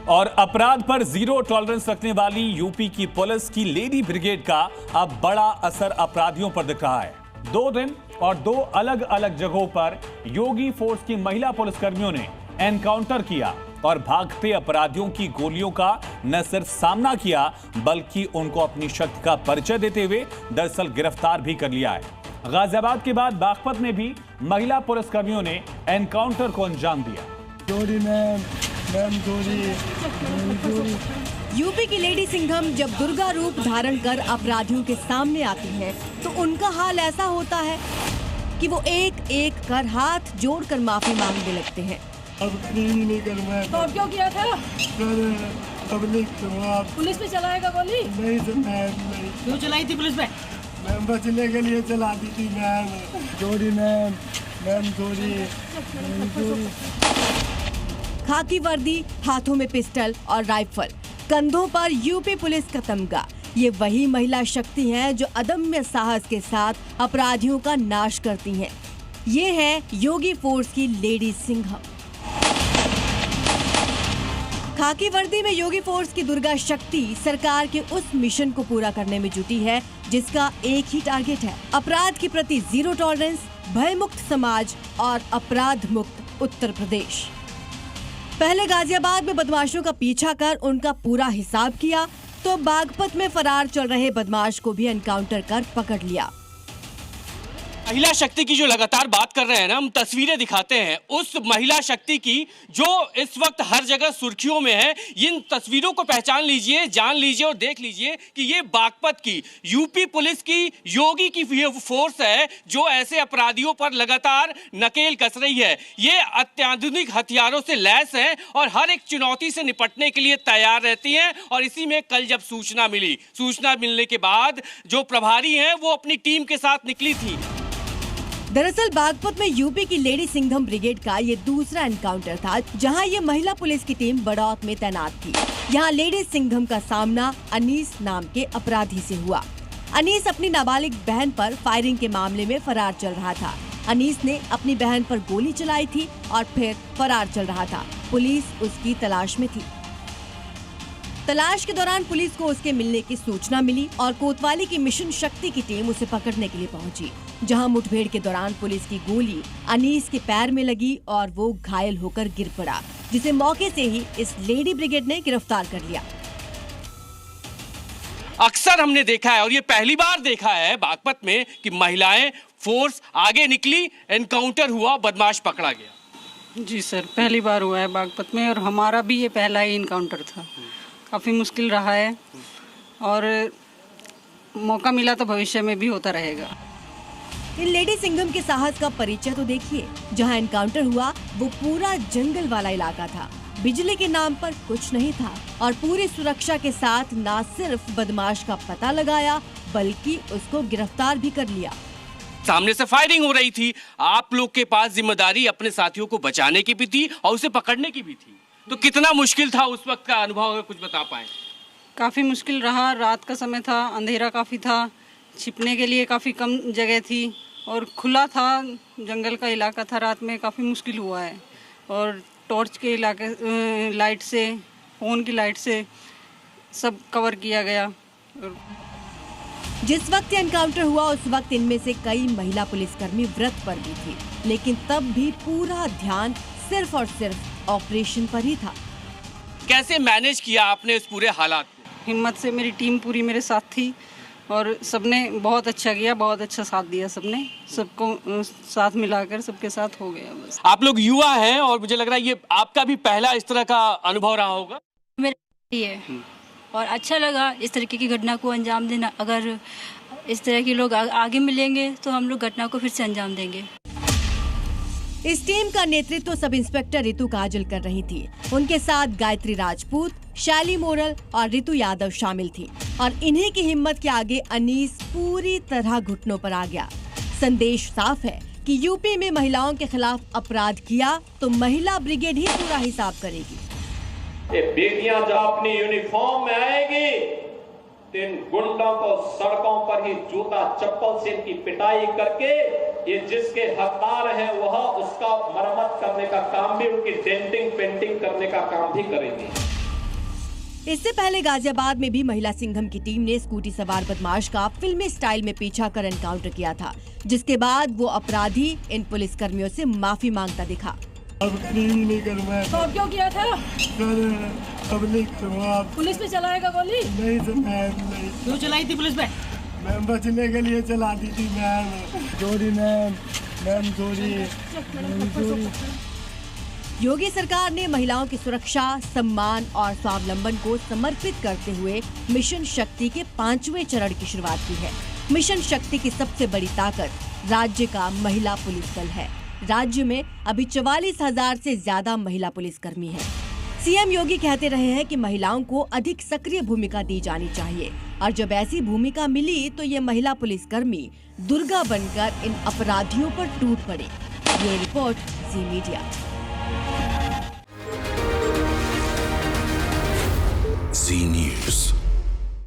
और अपराध पर जीरो टॉलरेंस रखने वाली यूपी की पुलिस की लेडी ब्रिगेड का अब बड़ा असर अपराधियों पर दिख रहा है। 2 दिन और 2 अलग अलग जगहों पर योगी फोर्स की महिला पुलिसकर्मियों ने एनकाउंटर किया और भागते अपराधियों की गोलियों का न सिर्फ सामना किया बल्कि उनको अपनी शक्ति का परिचय देते हुए दरअसल गिरफ्तार भी कर लिया है। गाजियाबाद के बाद बागपत में भी महिला पुलिसकर्मियों ने एनकाउंटर को अंजाम दिया। यूपी की लेडी सिंघम जब दुर्गा रूप धारण कर अपराधियों के सामने आती हैं, तो उनका हाल ऐसा होता है कि वो एक एक कर हाथ जोड़कर माफी मांगने लगते हैं। अब नहीं करना तो क्यों किया था? पुलिस पे चलाएगा गोली? नहीं सर, नहीं। क्यों चलाई थी पुलिस पे? मैम बचने के लिए चला दी थी मैम। Sorry ma'am, sorry. खाकी वर्दी, हाथों में पिस्टल और राइफल, कंधों पर यूपी पुलिस का तमगा, ये वही महिला शक्ति हैं जो अदम्य साहस के साथ अपराधियों का नाश करती हैं। ये है योगी फोर्स की लेडी सिंघम। खाकी वर्दी में योगी फोर्स की दुर्गा शक्ति सरकार के उस मिशन को पूरा करने में जुटी है जिसका एक ही टारगेट है, अपराध के प्रति जीरो टॉलरेंस, भय मुक्त समाज और अपराध मुक्त उत्तर प्रदेश। पहले गाजियाबाद में बदमाशों का पीछा कर उनका पूरा हिसाब किया, तो बागपत में फरार चल रहे बदमाश को भी एनकाउंटर कर पकड़ लिया। महिला शक्ति की जो लगातार बात कर रहे हैं ना, हम तस्वीरें दिखाते हैं उस महिला शक्ति की जो इस वक्त हर जगह सुर्खियों में है। इन तस्वीरों को पहचान लीजिए, जान लीजिए और देख लीजिए कि ये बागपत की यूपी पुलिस की योगी की फोर्स है जो ऐसे अपराधियों पर लगातार नकेल कस रही है। ये अत्याधुनिक हथियारों से लैस है और हर एक चुनौती से निपटने के लिए तैयार रहती हैं। और इसी में कल जब सूचना मिलने के बाद जो प्रभारी हैं वो अपनी टीम के साथ निकली थी। दरअसल बागपत में यूपी की लेडी सिंघम ब्रिगेड का ये दूसरा एनकाउंटर था, जहां ये महिला पुलिस की टीम बड़ौत में तैनात थी। यहां लेडी सिंघम का सामना अनीस नाम के अपराधी से हुआ। अनीस अपनी नाबालिग बहन पर फायरिंग के मामले में फरार चल रहा था। अनीस ने अपनी बहन पर गोली चलाई थी और फिर फरार चल रहा था। पुलिस उसकी तलाश में थी। तलाश के दौरान पुलिस को उसके मिलने की सूचना मिली और कोतवाली की मिशन शक्ति की टीम उसे पकड़ने के लिए पहुंची, जहां मुठभेड़ के दौरान पुलिस की गोली अनीस के पैर में लगी और वो घायल होकर गिर पड़ा, जिसे मौके से ही इस लेडी ब्रिगेड ने गिरफ्तार कर लिया। अक्सर हमने देखा है और ये पहली बार देखा है बागपत में कि महिलाएं फोर्स आगे निकली, एनकाउंटर हुआ, बदमाश पकड़ा गया। जी सर, पहली बार हुआ है बागपत में और हमारा भी ये पहला ही इनकाउंटर था। काफ़ी मुश्किल रहा है और मौका मिला तो भविष्य में भी होता रहेगा। इन लेडी सिंघम के साहस का परिचय तो देखिए। जहां एनकाउंटर हुआ वो पूरा जंगल वाला इलाका था, बिजली के नाम पर कुछ नहीं था और पूरी सुरक्षा के साथ न सिर्फ बदमाश का पता लगाया बल्कि उसको गिरफ्तार भी कर लिया। सामने से फायरिंग हो रही थी, आप लोग के पास जिम्मेदारी अपने साथियों को बचाने की भी थी और उसे पकड़ने की भी थी। तो कितना मुश्किल था उस वक्त का अनुभव, अगर कुछ बता पाए? काफ़ी मुश्किल रहा, रात का समय था, अंधेरा काफ़ी था, छिपने के लिए काफ़ी कम जगह थी और खुला था, जंगल का इलाका था, रात में काफ़ी मुश्किल हुआ है। और टॉर्च के इलाके लाइट से, फ़ोन की लाइट से सब कवर किया गया। जिस वक्त एनकाउंटर हुआ उस वक्त इनमें से कई महिला पुलिसकर्मी व्रत पर भी थी, लेकिन तब भी पूरा ध्यान सिर्फ और सिर्फ ऑपरेशन पर ही था। कैसे मैनेज किया आपने इस पूरे हालात को? हिम्मत से मेरी टीम पूरी मेरे साथ थी और सबने बहुत अच्छा किया, बहुत अच्छा साथ दिया। सबने सबको साथ मिलाकर सबके साथ हो गया बस। आप लोग युवा हैं और मुझे लग रहा है ये आपका भी पहला इस तरह का अनुभव रहा होगा। मेरा ये और अच्छा लगा इस तरीके की घटना को अंजाम देना। अगर इस तरह के लोग आगे मिलेंगे तो हम लोग घटना को फिर से अंजाम देंगे। इस टीम का नेतृत्व सब इंस्पेक्टर रितु काजल कर रही थी। उनके साथ गायत्री राजपूत, शैली मोरल और रितु यादव शामिल थी और इन्हीं की हिम्मत के आगे अनीस पूरी तरह घुटनों पर आ गया। संदेश साफ है कि यूपी में महिलाओं के खिलाफ अपराध किया तो महिला ब्रिगेड ही पूरा हिसाब करेगी। ये बेटियां जब अपनी यूनिफॉर्म में आएगी तो इन गुंडों को सड़कों पर ही जूता चप्पल से इनकी पिटाई करके ये जिसके हकदार हैं वह उसका मरम्मत करने का काम भी, उनकी डेंटिंग पेंटिंग करने का काम भी करेंगे। इससे पहले गाजियाबाद में भी महिला सिंघम की टीम ने स्कूटी सवार बदमाश का फिल्मी स्टाइल में पीछा कर एनकाउंटर किया था, जिसके बाद वो अपराधी इन पुलिसकर्मियों से माफी मांगता दिखा। अब करीब ही नहीं करूँगा तो अब क्यों किया था? सर, अब नहीं करूँगा। पुलिस पे चलाएगा गोली? नहीं सर, मैम नहीं। क्यों चलाई थी पुलिस पे? मैम बचने के लिए चला दी थी ma'am. Sorry ma'am, ma'am sorry, ma'am sorry. Yogi सरकार ने महिलाओं की सुरक्षा, सम्मान और स्वावलंबन को समर्पित करते हुए मिशन शक्ति के 5वें चरण की शुरुआत की है। मिशन शक्ति की सबसे बड़ी ताकत राज्य का महिला पुलिस बल है। राज्य में अभी 44,000 से ज्यादा महिला पुलिसकर्मी हैं। सीएम योगी कहते रहे हैं कि महिलाओं को अधिक सक्रिय भूमिका दी जानी चाहिए और जब ऐसी भूमिका मिली तो ये महिला पुलिसकर्मी दुर्गा बनकर इन अपराधियों पर टूट पड़े। ये रिपोर्ट जी मीडिया। Zee News.